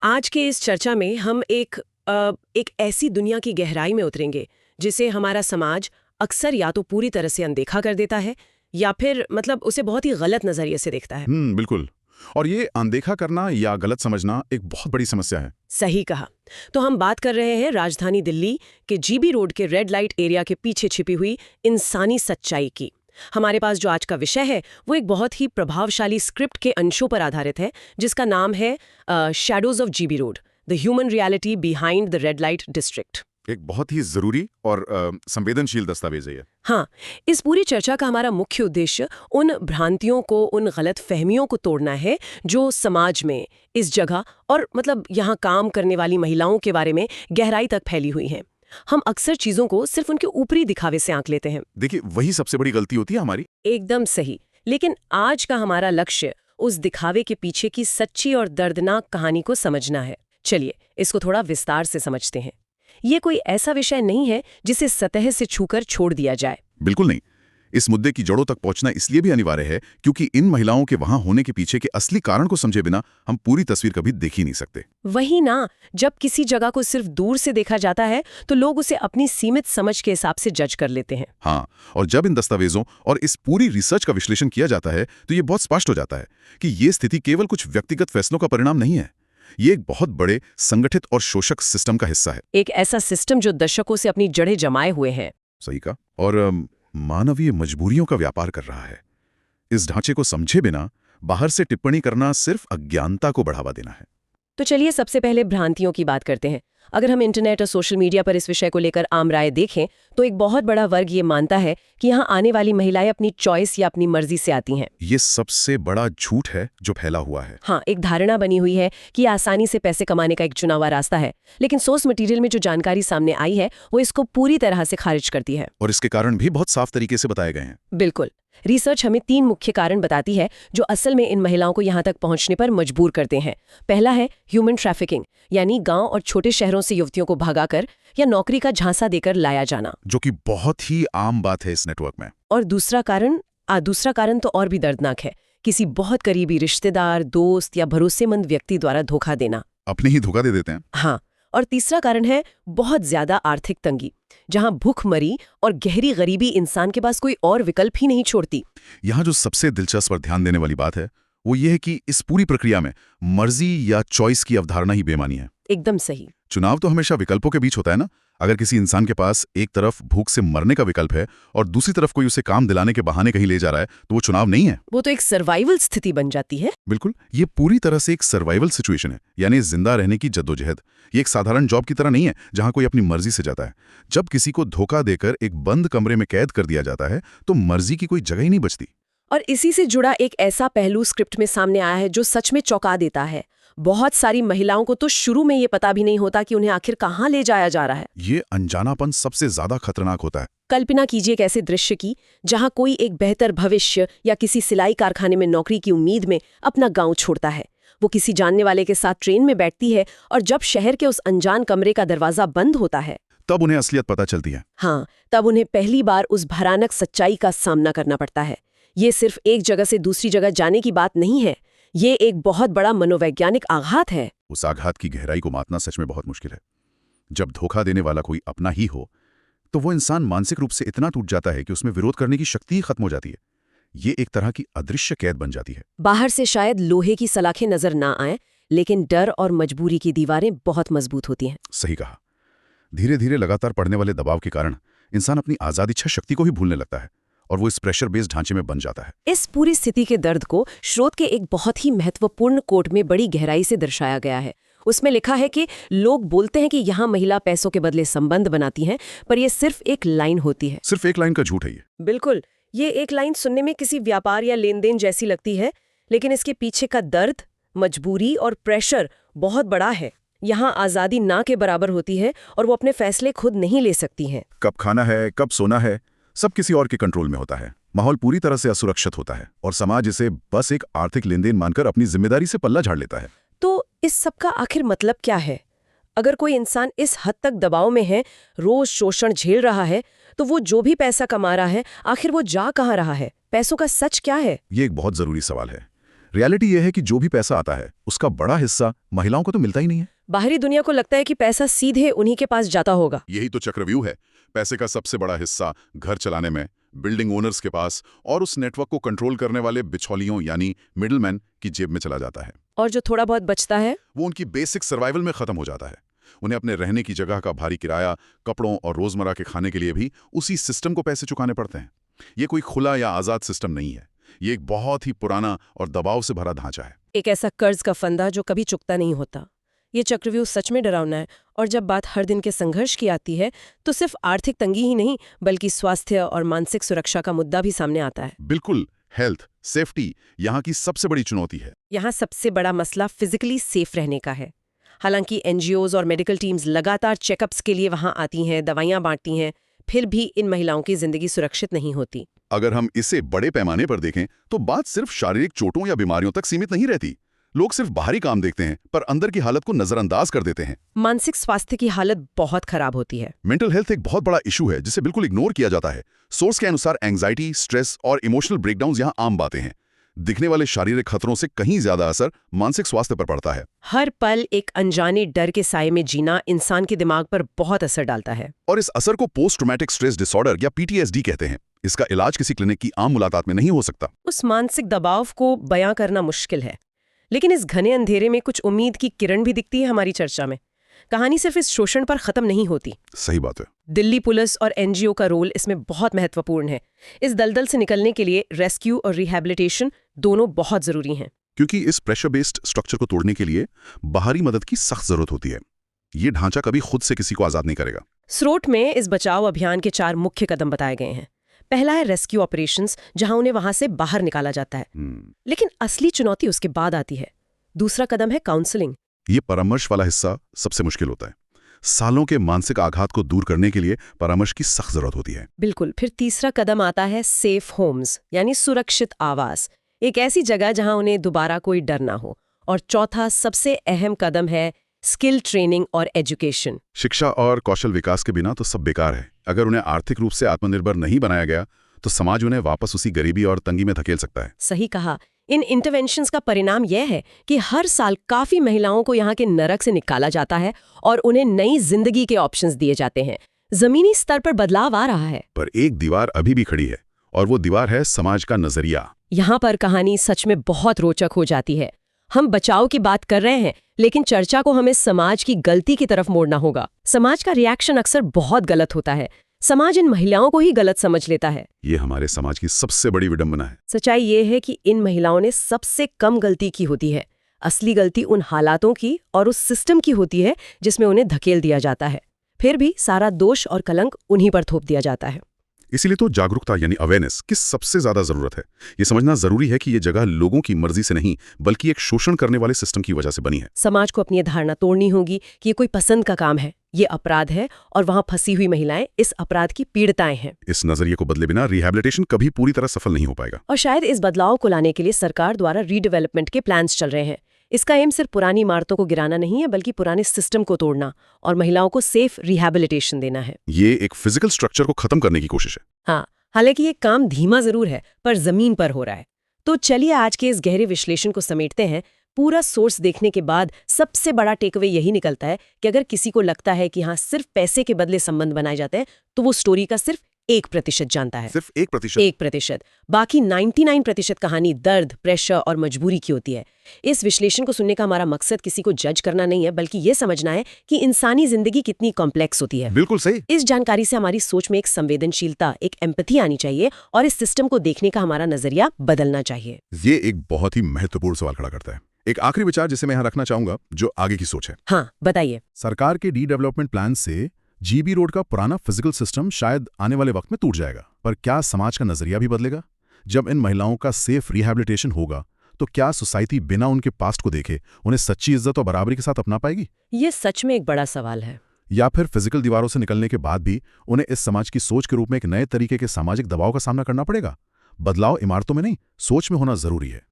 आज के इस चर्चा में हम एक ऐसी दुनिया की गहराई में उतरेंगे जिसे हमारा समाज अक्सर या तो पूरी तरह से अनदेखा कर देता है या फिर मतलब उसे बहुत ही गलत नजरिए से देखता है। बिल्कुल। और ये अनदेखा करना या गलत समझना एक बहुत बड़ी समस्या है। सही कहा। तो हम बात कर रहे हैं राजधानी दिल्ली के जीबी रोड के रेड लाइट एरिया के पीछे छिपी हुई इंसानी सच्चाई की। हमारे पास जो आज का विषय है वो एक बहुत ही प्रभावशाली स्क्रिप्ट के अंशों पर आधारित है जिसका नाम है shadows of GB road, the human reality behind the red light district. एक बहुत ही जरूरी और संवेदनशील दस्तावेज है ये। हाँ, इस पूरी चर्चा का हमारा मुख्य उद्देश्य उन भ्रांतियों को, उन गलत फहमियों को तोड़ना है जो समाज में, इस जगह और मतलब यहाँ काम करने वाली महिलाओं के बारे में गहराई तक फैली हुई हैं। हम अक्सर चीजों को सिर्फ उनके ऊपरी दिखावे से आंक लेते हैं। देखिए, वही सबसे बड़ी गलती होती है हमारी। एकदम सही। लेकिन आज का हमारा लक्ष्य उस दिखावे के पीछे की सच्ची और दर्दनाक कहानी को समझना है। चलिए इसको थोड़ा विस्तार से समझते हैं। ये कोई ऐसा विषय नहीं है जिसे सतह से छूकर छोड़ दिया जाए। बिल्कुल नहीं। इस मुद्दे की जड़ों तक पहुंचना इसलिए भी अनिवार्य है क्योंकि इन महिलाओं के वहां होने के पीछे के असली कारण को समझे बिना हम पूरी तस्वीर कभी देख ही नहीं सकते। वही ना, जब किसी जगह को सिर्फ दूर से देखा जाता है तो लोग उसे अपनी सीमित समझ के हिसाब से जज कर लेते हैं। हाँ, और जब इन दस्तावेजों और इस पूरी रिसर्च का विश्लेषण किया जाता है तो ये बहुत स्पष्ट हो जाता है कि ये स्थिति केवल कुछ व्यक्तिगत फैसलों का परिणाम नहीं है। ये एक बहुत बड़े संगठित और शोषक सिस्टम का हिस्सा है। एक ऐसा सिस्टम जो दशकों से अपनी जड़ें जमाए हुए हैं। सही कहा। और मानवीय मजबूरियों का व्यापार कर रहा है। इस ढांचे को समझे बिना बाहर से टिप्पणी करना सिर्फ अज्ञानता को बढ़ावा देना है। तो चलिए सबसे पहले भ्रांतियों की बात करते हैं। अगर हम इंटरनेट और सोशल मीडिया पर इस विषय को लेकर आम राय देखें तो एक बहुत बड़ा वर्ग ये मानता है कि यहाँ आने वाली महिलाएं अपनी चॉइस या अपनी मर्जी से आती हैं। ये सबसे बड़ा झूठ है जो फैला हुआ है। हाँ, एक धारणा बनी हुई है कि आसानी से पैसे कमाने का एक चुनावा रास्ता है, लेकिन सोर्स मटेरियल में जो जानकारी सामने आई है वो इसको पूरी तरह से खारिज करती है। और इसके कारण भी बहुत साफ तरीके से बताए गए हैं। बिल्कुल। रिसर्च हमें 3 मुख्य कारण बताती है जो असल में इन महिलाओं को यहाँ तक पहुँचने पर मजबूर करते हैं। पहला है ह्यूमन ट्रैफिकिंग, यानी गांव और छोटे शहरों से युवतियों को भगाकर या नौकरी का झांसा देकर लाया जाना, जो कि बहुत ही आम बात है इस नेटवर्क में। और दूसरा कारण तो और भी दर्दनाक है, किसी बहुत करीबी रिश्तेदार, दोस्त या भरोसेमंद व्यक्ति द्वारा धोखा देना। अपने ही धोखा दे देते हैं। हाँ, और तीसरा कारण है बहुत ज्यादा आर्थिक तंगी, जहां भूखमरी और गहरी गरीबी इंसान के पास कोई और विकल्प ही नहीं छोड़ती। यहाँ जो सबसे दिलचस्प और ध्यान देने वाली बात है वो ये है कि इस पूरी प्रक्रिया में मर्जी या चॉइस की अवधारणा ही बेमानी है। एकदम सही। चुनाव तो हमेशा विकल्पों के बीच होता है ना। अगर किसी इंसान के पास एक तरफ भूख से मरने का विकल्प है और दूसरी तरफ कोई उसे काम दिलाने के बहाने कहीं ले जा रहा है तो वो चुनाव नहीं है, वो तो एक सर्वाइवल स्थिति बन जाती है। बिल्कुल, ये पूरी तरह से एक सर्वाइवल सिचुएशन है, यानी जिंदा रहने की जद्दोजहद। ये एक साधारण जॉब की तरह नहीं है जहां कोई अपनी मर्जी से जाता है। जब किसी को धोखा देकर एक बंद कमरे में कैद कर दिया जाता है तो मर्जी की कोई जगह ही नहीं बचती। और इसी से जुड़ा एक ऐसा पहलू स्क्रिप्ट में सामने आया है जो सच में चौंका देता है। बहुत सारी महिलाओं को तो शुरू में ये पता भी नहीं होता कि उन्हें आखिर कहाँ ले जाया जा रहा है। ये अनजानापन सबसे ज्यादा खतरनाक होता है। कल्पना कीजिए एक ऐसे दृश्य की जहां कोई एक बेहतर भविष्य या किसी सिलाई कारखाने में नौकरी की उम्मीद में अपना गांव छोड़ता है। वो किसी जानने वाले के साथ ट्रेन में बैठती है और जब शहर के उस अनजान कमरे का दरवाजा बंद होता है तब उन्हें असलियत पता चलती है। हाँ, तब उन्हें पहली बार उस भयानक सच्चाई का सामना करना पड़ता है। ये सिर्फ एक जगह से दूसरी जगह जाने की बात नहीं है, ये एक बहुत बड़ा मनोवैज्ञानिक आघात है। उस आघात की गहराई को मापना सच में बहुत मुश्किल है। जब धोखा देने वाला कोई अपना ही हो तो वो इंसान मानसिक रूप से इतना टूट जाता है कि उसमें विरोध करने की शक्ति ही खत्म हो जाती है। ये एक तरह की अदृश्य कैद बन जाती है। बाहर से शायद लोहे की सलाखें नजर ना आए, लेकिन डर और मजबूरी की दीवारें बहुत मजबूत होती हैं। सही कहा। धीरे धीरे लगातार पड़ने वाले दबाव के कारण इंसान अपनी आजाद इच्छा शक्ति को ही भूलने लगता है और वो इस प्रेशर बेस्ड ढांचे में बन जाता है। इस पूरी स्थिति के दर्द को स्रोत के एक बहुत ही महत्वपूर्ण कोट में बड़ी गहराई से दर्शाया गया है। उसमें लिखा है कि लोग बोलते हैं कि यहाँ महिला पैसों के बदले संबंध बनाती हैं, पर यह सिर्फ एक लाइन होती है। सिर्फ एक लाइन का झूठ है ये। बिल्कुल, ये एक लाइन सुनने में किसी व्यापार या लेन देन जैसी लगती है, लेकिन इसके पीछे का दर्द, मजबूरी और प्रेशर बहुत बड़ा है। यहाँ आज़ादी ना के बराबर होती है और वो अपने फैसले खुद नहीं ले सकती हैं। कब खाना है, कब सोना है, सब किसी और के कंट्रोल में होता है। माहौल पूरी तरह से असुरक्षित होता है और समाज इसे बस एक आर्थिक लेनदेन मानकर अपनी जिम्मेदारी से पल्ला झाड़ लेता है। तो इस सब का आखिर मतलब क्या है? अगर कोई इंसान इस हद तक दबाव में है, रोज शोषण झेल रहा है, तो वो जो भी पैसा कमा रहा है आखिर वो जा कहाँ रहा है? पैसों का सच क्या है? ये एक बहुत जरूरी सवाल है। रियलिटी यह है कि जो भी पैसा आता है उसका बड़ा हिस्सा महिलाओं को तो मिलता ही नहीं है। बाहरी दुनिया को लगता है कि पैसा सीधे उन्हीं के पास जाता होगा। यही तो चक्रव्यूह है। पैसे का सबसे बड़ा हिस्सा घर चलाने में, बिल्डिंग ओनर्स के पास और उस नेटवर्क को कंट्रोल करने वाले बिचौलियों यानी मिडलमैन की जेब में चला जाता है। और जो थोड़ा बहुत बचता है वो उनकी बेसिक सर्वाइवल में खत्म हो जाता है। उन्हें अपने रहने की जगह का भारी किराया, कपड़ों और रोजमर्रा के खाने के लिए भी उसी सिस्टम को पैसे चुकाने पड़ते हैं। ये कोई खुला या आजाद सिस्टम नहीं है। ये एक बहुत ही पुराना और दबाव से भरा ढांचा है। एक ऐसा कर्ज का फंदा जो कभी चुकता नहीं होता। ये चक्रव्यूह सच में डरावना है। और जब बात हर दिन के संघर्ष की आती है तो सिर्फ आर्थिक तंगी ही नहीं बल्कि स्वास्थ्य और मानसिक सुरक्षा का मुद्दा भी सामने आता है। बिल्कुल, हेल्थ, सेफ्टी यहाँ की सबसे बड़ी चुनौती है। यहाँ सबसे बड़ा मसला फिजिकली सेफ रहने का है। हालांकि एनजीओज और मेडिकल टीम्स लगातार चेकअप्स के लिए वहां आती हैं, दवाइयां बांटती हैं, फिर भी इन महिलाओं की जिंदगी सुरक्षित नहीं होती। अगर हम इसे बड़े पैमाने पर देखें तो बात सिर्फ शारीरिक चोटों या बीमारियों तक सीमित नहीं रहती। लोग सिर्फ बाहरी काम देखते हैं पर अंदर की हालत को नजरअंदाज कर देते हैं। मानसिक स्वास्थ्य की हालत बहुत खराब होती है। मेंटल हेल्थ एक बहुत बड़ा इशू है जिसे बिल्कुल इग्नोर किया जाता है। सोर्स के अनुसार एंजाइटी, स्ट्रेस और इमोशनल ब्रेकडाउन्स यहाँ आम बातें हैं। दिखने वाले शारीरिक खतरों से कहीं ज्यादा असर मानसिक स्वास्थ्य पर पड़ता है। हर पल एक अनजाने डर के साये में जीना इंसान के दिमाग पर बहुत असर डालता है। और इस असर को पोस्ट ट्रॉमेटिक स्ट्रेस डिसऑर्डर या पीटीएसडी कहते हैं। इसका इलाज किसी क्लिनिक की आम मुलाकात में नहीं हो सकता। उस मानसिक दबाव को बयां करना मुश्किल है, लेकिन इस घने अंधेरे में कुछ उम्मीद की किरण भी दिखती है हमारी चर्चा में। कहानी सिर्फ इस शोषण पर खत्म नहीं होती। सही बात है। दिल्ली पुलिस और एनजीओ का रोल इसमें बहुत महत्वपूर्ण है। इस दलदल से निकलने के लिए रेस्क्यू और रिहैबिलिटेशन दोनों बहुत जरूरी हैं। क्योंकि इस प्रेशर बेस्ड स्ट्रक्चर को तोड़ने के लिए बाहरी मदद की सख्त जरूरत होती है। ये ढांचा कभी खुद से किसी को आजाद नहीं करेगा। स्रोत में इस बचाव अभियान के 4 मुख्य कदम बताए गए हैं। पहला है रेस्क्यू ऑपरेशंस, जहां उन्हें वहां से बाहर निकाला जाता है। लेकिन असली चुनौती उसके बाद आती है। दूसरा कदम है काउंसलिंग। ये परामर्श वाला हिस्सा सबसे मुश्किल होता है। सालों के मानसिक आघात को दूर करने के लिए परामर्श की सख्त जरूरत होती है। बिल्कुल। फिर तीसरा कदम आता है सेफ होम्स यानी सुरक्षित आवास, एक ऐसी जगह जहां उन्हें दोबारा कोई डर ना हो। और चौथा सबसे अहम कदम है स्किल ट्रेनिंग और एजुकेशन। शिक्षा और कौशल विकास के बिना तो सब बेकार है। अगर उन्हें आर्थिक रूप से आत्मनिर्भर नहीं बनाया गया तो समाज उन्हें वापस उसी गरीबी और तंगी में धकेल सकता है। सही कहा। इन इंटरवेंशंस का परिणाम यह है कि हर साल काफी महिलाओं को यहाँ के नरक से निकाला जाता है और उन्हें नई जिंदगी के ऑप्शंस दिए जाते हैं। जमीनी स्तर पर बदलाव आ रहा है। पर एक दीवार अभी भी खड़ी है और वो दीवार है समाज का नजरिया। यहाँ पर कहानी सच में बहुत रोचक हो जाती है। हम बचाव की बात कर रहे हैं, लेकिन चर्चा को हमें समाज की गलती की तरफ मोड़ना होगा। समाज का रिएक्शन अक्सर बहुत गलत होता है। समाज इन महिलाओं को ही गलत समझ लेता है। ये हमारे समाज की सबसे बड़ी विडंबना है। सच्चाई ये है कि इन महिलाओं ने सबसे कम गलती की होती है। असली गलती उन हालातों की और उस सिस्टम की होती है जिसमें उन्हें धकेल दिया जाता है। फिर भी सारा दोष और कलंक उन्हीं पर थोप दिया जाता है। इसीलिए तो जागरूकता यानी अवेयरनेस की सबसे ज्यादा जरूरत है। ये समझना जरूरी है कि ये जगह लोगों की मर्जी से नहीं बल्कि एक शोषण करने वाले सिस्टम की वजह से बनी है। समाज को अपनी ये धारणा तोड़नी होगी कि ये कोई पसंद का काम है, ये अपराध है और वहां फंसी हुई महिलाएं इस अपराध की पीड़िताएं हैं। इस नजरिए को बदले बिना रिहैबिलिटेशन कभी पूरी तरह सफल नहीं हो पाएगा। और शायद इस बदलाव को लाने के लिए सरकार द्वारा रीडेवलपमेंट के प्लान्स चल रहे हैं। इसका एम सिर्फ पुरानी इमारतों को गिराना नहीं है बल्कि पुराने सिस्टम को तोड़ना और महिलाओं को सेफ रिहैबिलिटेशन देना है। ये एक फिजिकल स्ट्रक्चर को खत्म करने की कोशिश है। हाँ, हालांकि ये काम धीमा जरूर है पर जमीन पर हो रहा है। तो चलिए आज के इस गहरे विश्लेषण को समेटते हैं। पूरा सोर्स देखने के बाद सबसे बड़ा टेकअवे यही निकलता है कि अगर किसी को लगता है कि हाँ सिर्फ पैसे के बदले संबंध बनाए जाते हैं तो वो स्टोरी का सिर्फ 1% जानता है। सिर्फ 1%? 1%। बाकी 99% कहानी दर्द, प्रेशर और मजबूरी की होती है। इस विश्लेषण को सुनने का हमारा मकसद किसी को जज करना नहीं है बल्कि ये समझना है कि इंसानी जिंदगी कितनी कॉम्प्लेक्स होती है। बिल्कुल सही। इस जानकारी से हमारी सोच में एक संवेदनशीलता, एक एम्पैथी आनी चाहिए और इस सिस्टम को देखने का हमारा नजरिया बदलना चाहिए। ये एक बहुत ही महत्वपूर्ण सवाल खड़ा करता है। एक आखिरी विचार जिसे मैं यहाँ रखना चाहूंगा जो आगे की सोच है। हाँ, बताइए। सरकार के रीडेवलपमेंट प्लान से जीबी रोड का पुराना फिजिकल सिस्टम शायद आने वाले वक्त में टूट जाएगा, पर क्या समाज का नजरिया भी बदलेगा? जब इन महिलाओं का सेफ रिहैबिलिटेशन होगा तो क्या सोसाइटी बिना उनके पास्ट को देखे उन्हें सच्ची इज्जत और बराबरी के साथ अपना पाएगी? ये सच में एक बड़ा सवाल है। या फिर फिजिकल दीवारों से निकलने के बाद भी उन्हें इस समाज की सोच के रूप में एक नए तरीके के सामाजिक दबाव का सामना करना पड़ेगा? बदलाव इमारतों में नहीं, सोच में होना जरूरी है।